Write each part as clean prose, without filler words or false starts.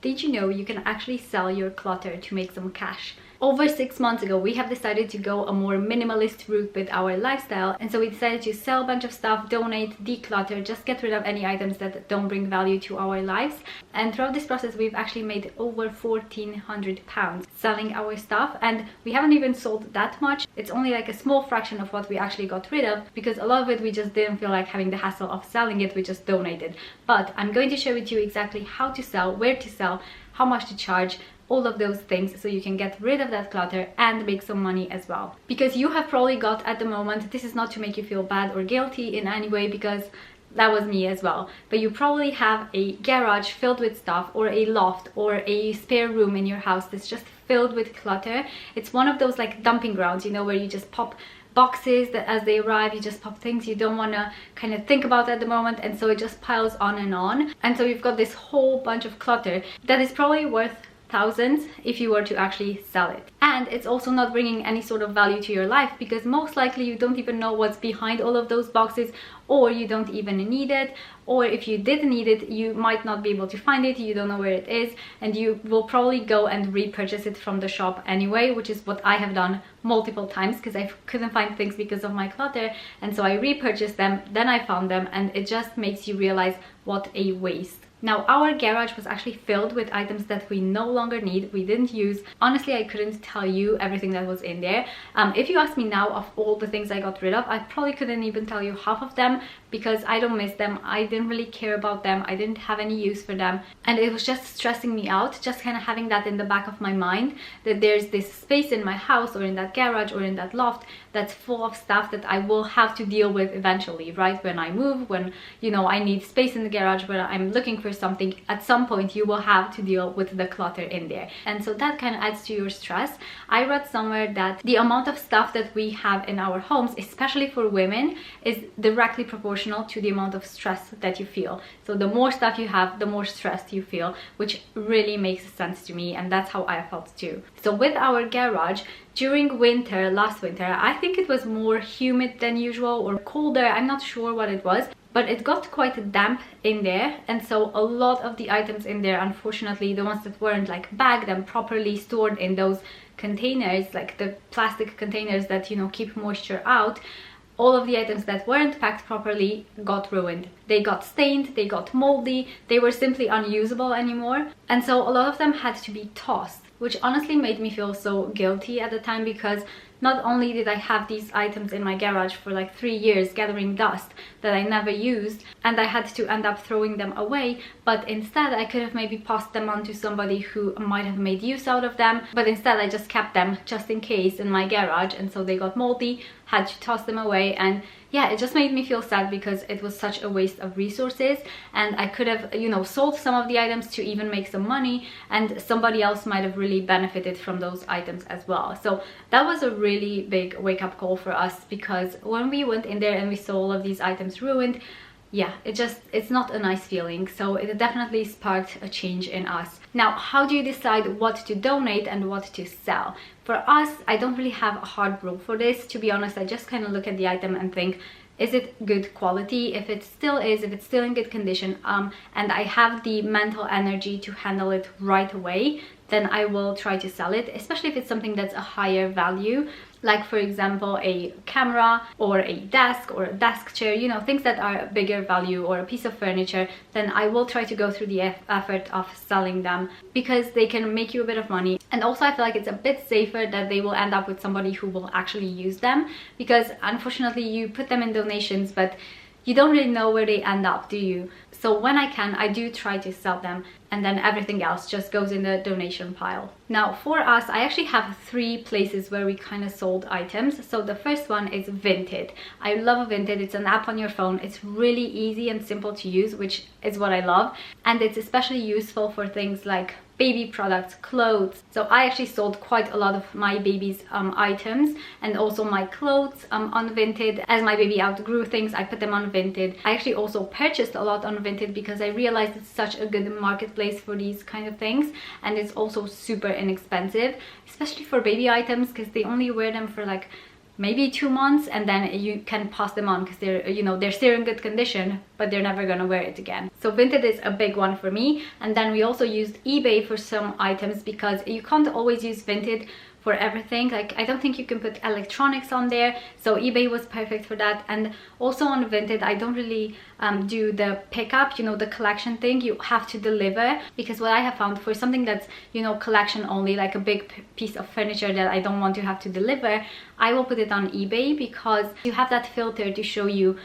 Did you know you can actually sell your clutter to make some cash? Over 6 months ago, we have decided to go a more minimalist route with our lifestyle, and so we decided to sell a bunch of stuff, donate, declutter, just get rid of any items that don't bring value to our lives. And throughout this process, we've actually made over £1,400 selling our stuff, and we haven't even sold that much. It's only like a small fraction of what we actually got rid of, because a lot of it we just didn't feel like having the hassle of selling it, we just donated. But I'm going to share with you exactly how to sell, where to sell, how much to charge, all of those things, so you can get rid of that clutter and make some money as well. Because you have probably got at the moment, this is not to make you feel bad or guilty in any way, because that was me as well, but you probably have a garage filled with stuff, or a loft, or a spare room in your house that's just filled with clutter. It's one of those like dumping grounds, you know, where you just pop boxes that as they arrive, you just pop things you don't want to kind of think about at the moment, and so it just piles on. And so you've got this whole bunch of clutter that is probably worth thousands if you were to actually sell it. And it's also not bringing any sort of value to your life, because most likely you don't even know what's behind all of those boxes, or you don't even need it, or if you did need it, you might not be able to find it, you don't know where it is, and you will probably go and repurchase it from the shop anyway, which is what I have done multiple times, because I couldn't find things because of my clutter, and so I repurchased them, then I found them, and it just makes you realize what a waste. Now, our garage was actually filled with items that we no longer need, we didn't use. Honestly, I couldn't tell you everything that was in there. If you ask me now of all the things I got rid of, I probably couldn't even tell you half of them, because I don't miss them, I didn't really care about them, I didn't have any use for them, and it was just stressing me out, just kind of having that in the back of my mind, that there's this space in my house, or in that garage, or in that loft, that's full of stuff that I will have to deal with eventually, right? When I move, when, you know, I need space in the garage, when I'm looking for something, at some point you will have to deal with the clutter in there, and so that kind of adds to your stress. I read somewhere that the amount of stuff that we have in our homes, especially for women, is directly proportional to the amount of stress that you feel. So the more stuff you have, the more stressed you feel, which really makes sense to me, and that's how I felt too. So with our garage, during winter, last winter, I think it was more humid than usual, or colder, I'm not sure what it was, but it got quite damp in there, and so a lot of the items in there, unfortunately, the ones that weren't like bagged and properly stored in those containers, like the plastic containers that, you know, keep moisture out, all of the items that weren't packed properly got ruined. They got stained, they got moldy, they were simply unusable anymore, and so a lot of them had to be tossed, which honestly made me feel so guilty at the time, because not only did I have these items in my garage for like 3 years gathering dust that I never used, and I had to end up throwing them away, but instead I could have maybe passed them on to somebody who might have made use out of them, but instead I just kept them just in case in my garage, and so they got moldy, had to toss them away. And yeah, it just made me feel sad, because it was such a waste of resources, and I could have, you know, sold some of the items to even make some money, and somebody else might have really benefited from those items as well. So that was a really big wake-up call for us, because when we went in there and we saw all of these items ruined, yeah, it's not a nice feeling. So it definitely sparked a change in us. Now, how do you decide what to donate and what to sell? For us, I don't really have a hard rule for this, to be honest. I just kind of look at the item and think, is it good quality? If it still is, if it's still in good condition, and I have the mental energy to handle it right away, then I will try to sell it, especially if it's something that's a higher value, like for example a camera, or a desk, or a desk chair, you know, things that are a bigger value, or a piece of furniture. Then I will try to go through the effort of selling them, because they can make you a bit of money, and also I feel like it's a bit safer that they will end up with somebody who will actually use them, because unfortunately you put them in donations, but you don't really know where they end up, do you? So when I can, I do try to sell them, and then everything else just goes in the donation pile. Now for us, I actually have 3 places where we kind of sold items. So the first one is Vinted. I love Vinted. It's an app on your phone. It's really easy and simple to use, which is what I love, and it's especially useful for things like baby products, clothes. So I actually sold quite a lot of my baby's items, and also my clothes on Vinted. As my baby outgrew things, I put them on Vinted. I actually also purchased a lot on Vinted, because I realized it's such a good marketplace for these kind of things, and it's also super inexpensive, especially for baby items, because they only wear them for like maybe 2 months, and then you can pass them on because they're, you know, they're still in good condition, but they're never gonna wear it again. So Vinted is a big one for me. And then we also used eBay for some items, because you can't always use Vinted for everything. Like, I don't think you can put electronics on there, so eBay was perfect for that. And also on Vinted, I don't really do the pickup, you know, the collection thing. You have to deliver, because what I have found, for something that's, you know, collection only, like a big piece of furniture that I don't want to have to deliver, I will put it on eBay, because you have that filter to show you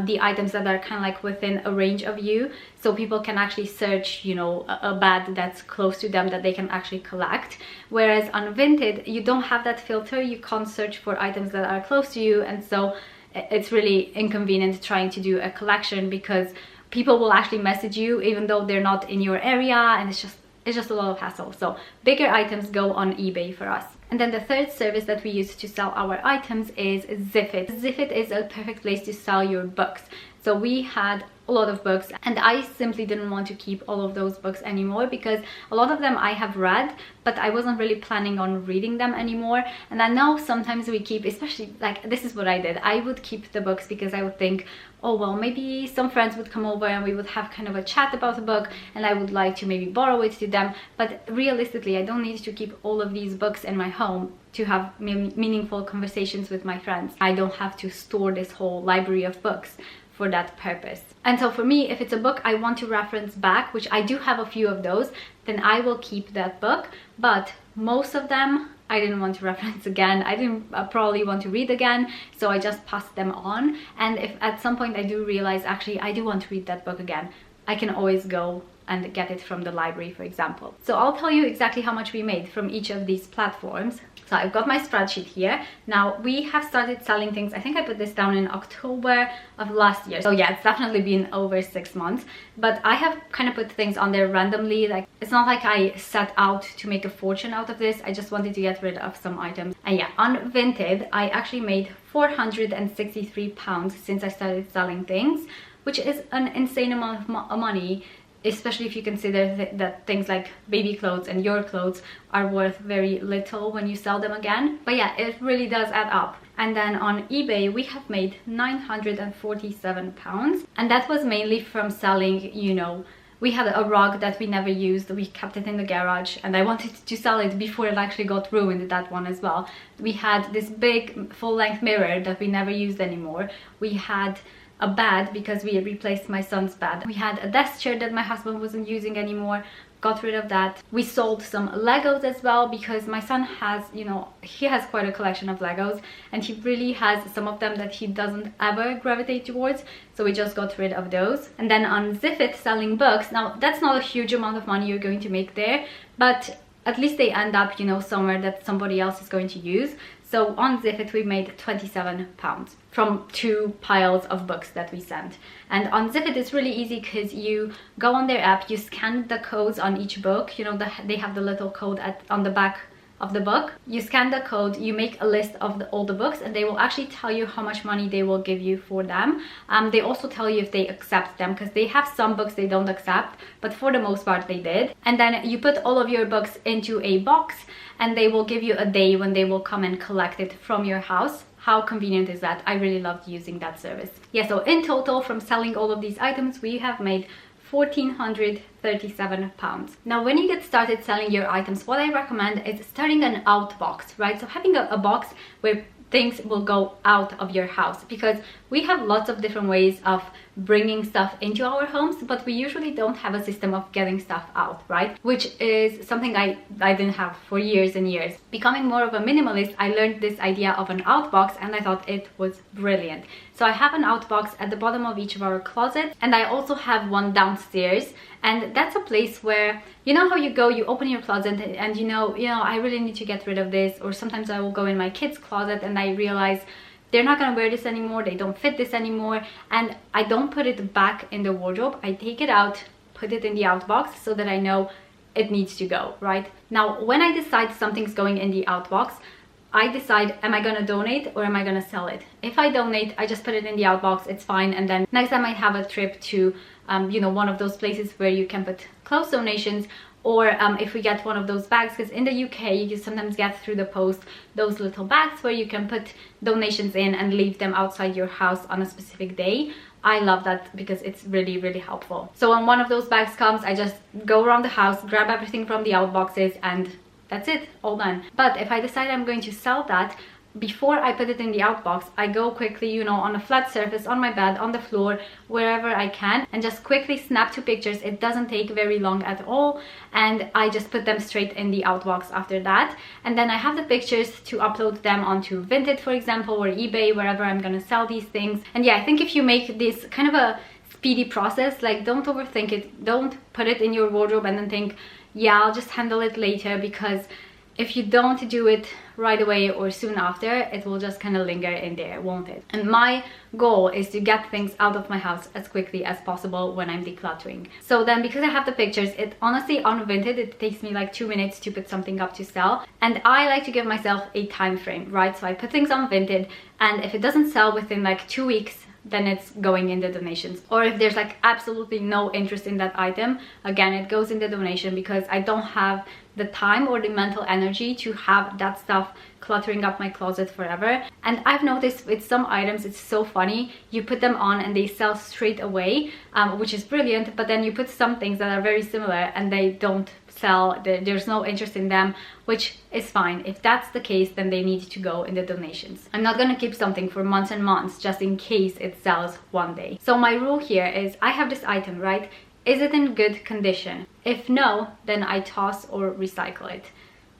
the items that are kind of like within a range of you, so people can actually search, you know, a bed that's close to them that they can actually collect. Whereas on Vinted, you don't have that filter, you can't search for items that are close to you, and so it's really inconvenient trying to do a collection, because people will actually message you even though they're not in your area, and it's just a lot of hassle. So bigger items go on eBay for us. And then the third service that we use to sell our items is Ziffit. Ziffit is a perfect place to sell your books. So we had a lot of books, and I simply didn't want to keep all of those books anymore, because a lot of them I have read, but I wasn't really planning on reading them anymore. And I know sometimes we keep, especially like, this is what I did, I would keep the books because I would think, oh well, maybe some friends would come over and we would have kind of a chat about a book, and I would like to maybe borrow it to them. But realistically, I don't need to keep all of these books in my home to have meaningful conversations with my friends. I don't have to store this whole library of books for that purpose. And so for me, if it's a book I want to reference back, which I do have a few of those, then I will keep that book. But most of them I didn't want to reference again. I didn't probably want to read again, so I just passed them on. And if at some point I do realize, actually I do want to read that book again, I can always go and get it from the library, for example. So I'll tell you exactly how much we made from each of these platforms. So I've got my spreadsheet here. Now we have started selling things, I think I put this down in October of last year. So yeah, it's definitely been over 6 months, but I have kind of put things on there randomly. Like, it's not like I set out to make a fortune out of this. I just wanted to get rid of some items. And yeah, on Vinted, I actually made £463 since I started selling things, which is an insane amount of money, especially if you consider that things like baby clothes and your clothes are worth very little when you sell them again. But yeah, it really does add up. And then on eBay, we have made £947, and that was mainly from selling, you know, we had a rug that we never used, we kept it in the garage, and I wanted to sell it before it actually got ruined, that one as well. We had this big full-length mirror that we never used anymore. We had a bed because we replaced my son's bed. We had a desk chair that my husband wasn't using anymore, got rid of that. We sold some Legos as well, because my son has, you know, he has quite a collection of Legos, and he really has some of them that he doesn't ever gravitate towards, so we just got rid of those. And then on Ziffit, selling books, now that's not a huge amount of money you're going to make there, but at least they end up, you know, somewhere that somebody else is going to use. So on Ziffit, we made £27 from 2 piles of books that we sent. And on Ziffit, it's really easy because you go on their app, you scan the codes on each book. You know, they have the little code on the back of the book. You scan the code, you make a list of all the books, and they will actually tell you how much money they will give you for them. They also tell you if they accept them, because they have some books they don't accept, but for the most part they did. And then you put all of your books into a box, and they will give you a day when they will come and collect it from your house. How convenient is that? I really loved using that service. Yeah, so in total, from selling all of these items, we have made £1,437. Now, when you get started selling your items, what I recommend is starting an out box, right? So having a box where things will go out of your house, because we have lots of different ways of bringing stuff into our homes, but we usually don't have a system of getting stuff out, right? Which is something I didn't have for years and years. Becoming more of a minimalist, I learned this idea of an outbox, and I thought it was brilliant. So I have an outbox at the bottom of each of our closets, and I also have one downstairs, and that's a place where, you know how you go, you open your closet and you know, I really need to get rid of this. Or sometimes I will go in my kids' closet and I realize they're not gonna wear this anymore, they don't fit this anymore, and I don't put it back in the wardrobe. I take it out, put it in the outbox so that I know it needs to go, right? Now, when I decide something's going in the outbox, I decide, am I gonna donate or am I gonna sell it? If I donate, I just put it in the outbox, it's fine. And then next time I have a trip to, you know, one of those places where you can put clothes donations, or if we get one of those bags, because in the UK you can sometimes get through the post those little bags where you can put donations in and leave them outside your house on a specific day. I love that because it's really, really helpful. So when one of those bags comes, I just go around the house, grab everything from the out boxes, and that's it, all done. But if I decide I'm going to sell that, before I put it in the outbox, I go quickly, you know, on a flat surface, on my bed, on the floor, wherever I can, and just quickly snap 2 pictures. It doesn't take very long at all, and I just put them straight in the outbox after that. And then I have the pictures to upload them onto Vinted, for example, or eBay, wherever I'm gonna sell these things. And yeah, I think if you make this kind of a speedy process, like, don't overthink it, don't put it in your wardrobe and then think, yeah, I'll just handle it later, because if you don't do it right away or soon after, it will just kind of linger in there, won't it? And my goal is to get things out of my house as quickly as possible when I'm decluttering. So then, because I have the pictures, it honestly, on Vinted, it takes me like 2 minutes to put something up to sell. And I like to give myself a time frame, right? So I put things on Vinted, and if it doesn't sell within like 2 weeks, then it's going in the donations. Or if there's like absolutely no interest in that item, again, it goes in the donation, because I don't have the time or the mental energy to have that stuff cluttering up my closet forever. And I've noticed with some items, it's so funny, you put them on and they sell straight away, which is brilliant, but then you put some things that are very similar and they don't sell, there's no interest in them, which is fine. If that's the case, then they need to go in the donations. I'm not gonna keep something for months and months just in case it sells one day. So my rule here is, I have this item, right? Is it in good condition? If no, then I toss or recycle it,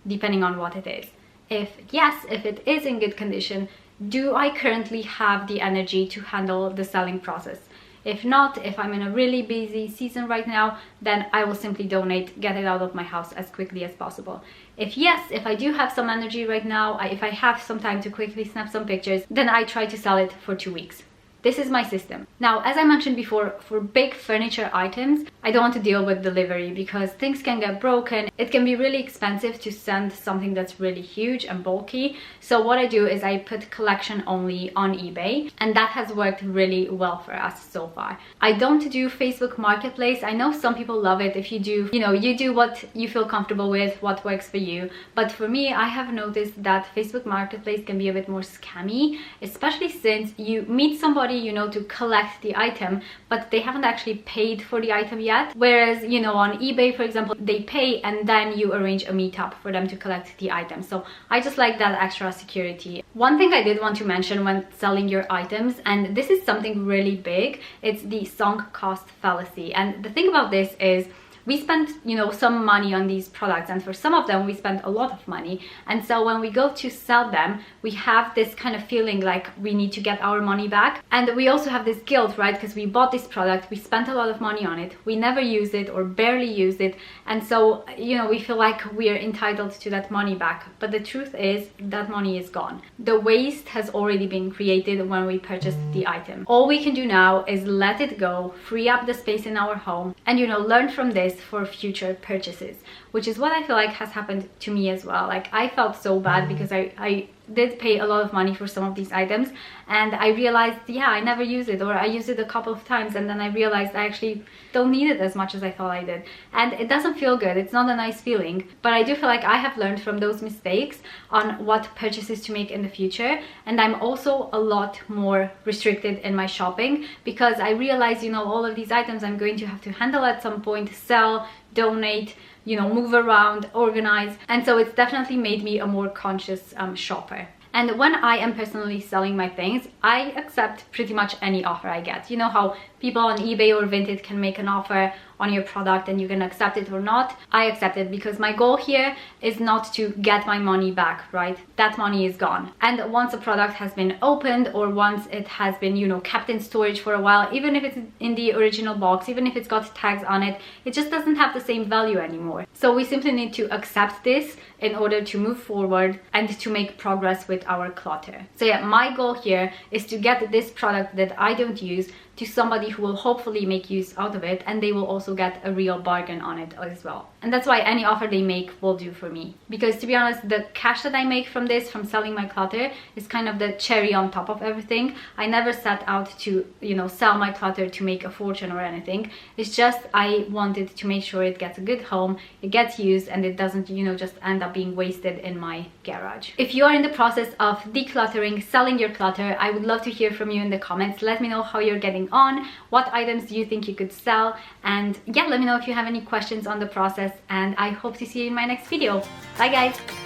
depending on what it is. If yes, if it is in good condition, do I currently have the energy to handle the selling process? If not, if I'm in a really busy season right now, then I will simply donate, get it out of my house as quickly as possible. If yes, if I do have some energy right now, if I have some time to quickly snap some pictures, then I try to sell it for 2 weeks. This is my system. Now, as I mentioned before, for big furniture items, I don't want to deal with delivery because things can get broken. It can be really expensive to send something that's really huge and bulky. So what I do is I put collection only on eBay, and that has worked really well for us so far. I don't do Facebook Marketplace. I know some people love it. If you do, you know, you do what you feel comfortable with, what works for you. But for me, I have noticed that Facebook Marketplace can be a bit more scammy, especially since you meet somebody, you know, to collect the item, but they haven't actually paid for the item yet. Whereas, you know, on eBay, for example, they pay and then you arrange a meetup for them to collect the item. So I just like that extra security. One thing I did want to mention when selling your items, and this is something really big, it's the sunk cost fallacy. And the thing about this is, we spent, you know, some money on these products, and for some of them we spent a lot of money, and so when we go to sell them, we have this kind of feeling like we need to get our money back. And we also have this guilt, right? Because we bought this product, we spent a lot of money on it, we never use it or barely use it, and so, you know, we feel like we are entitled to that money back. But the truth is that money is gone. The waste has already been created when we purchased the item. All we can do now is let it go, free up the space in our home, and, you know, learn from this for future purchases, which is what I feel like has happened to me as well. Like, I felt so bad because I did pay a lot of money for some of these items, and I realized, yeah, I never use it, or I used it a couple of times, and then I realized I actually don't need it as much as I thought I did, and it doesn't feel good. It's not a nice feeling, but I do feel like I have learned from those mistakes on what purchases to make in the future. And I'm also a lot more restricted in my shopping because I realize, you know, all of these items I'm going to have to handle at some point, sell, donate, you know, move around, organize, and so it's definitely made me a more conscious shopper. And when I am personally selling my things, I accept pretty much any offer I get. You know how people on eBay or Vinted can make an offer on your product and you can accept it or not? I accept it because my goal here is not to get my money back, right? That money is gone. And once a product has been opened, or once it has been, you know, kept in storage for a while, even if it's in the original box, even if it's got tags on it, it just doesn't have the same value anymore. So we simply need to accept this in order to move forward and to make progress with our clutter. So yeah, my goal here is to get this product that I don't use to somebody who will hopefully make use out of it, and they will also get a real bargain on it as well. And that's why any offer they make will do for me, because to be honest, the cash that I make from this, from selling my clutter, is kind of the cherry on top of everything. I never set out to, you know, sell my clutter to make a fortune or anything. It's just I wanted to make sure it gets a good home, it gets used, and it doesn't, you know, just end up being wasted in my garage. If you are in the process of decluttering, selling your clutter, I would love to hear from you in the comments. Let me know how you're getting on, what items do you think you could sell, and yeah, let me know if you have any questions on the process, and I hope to see you in my next video. Bye guys!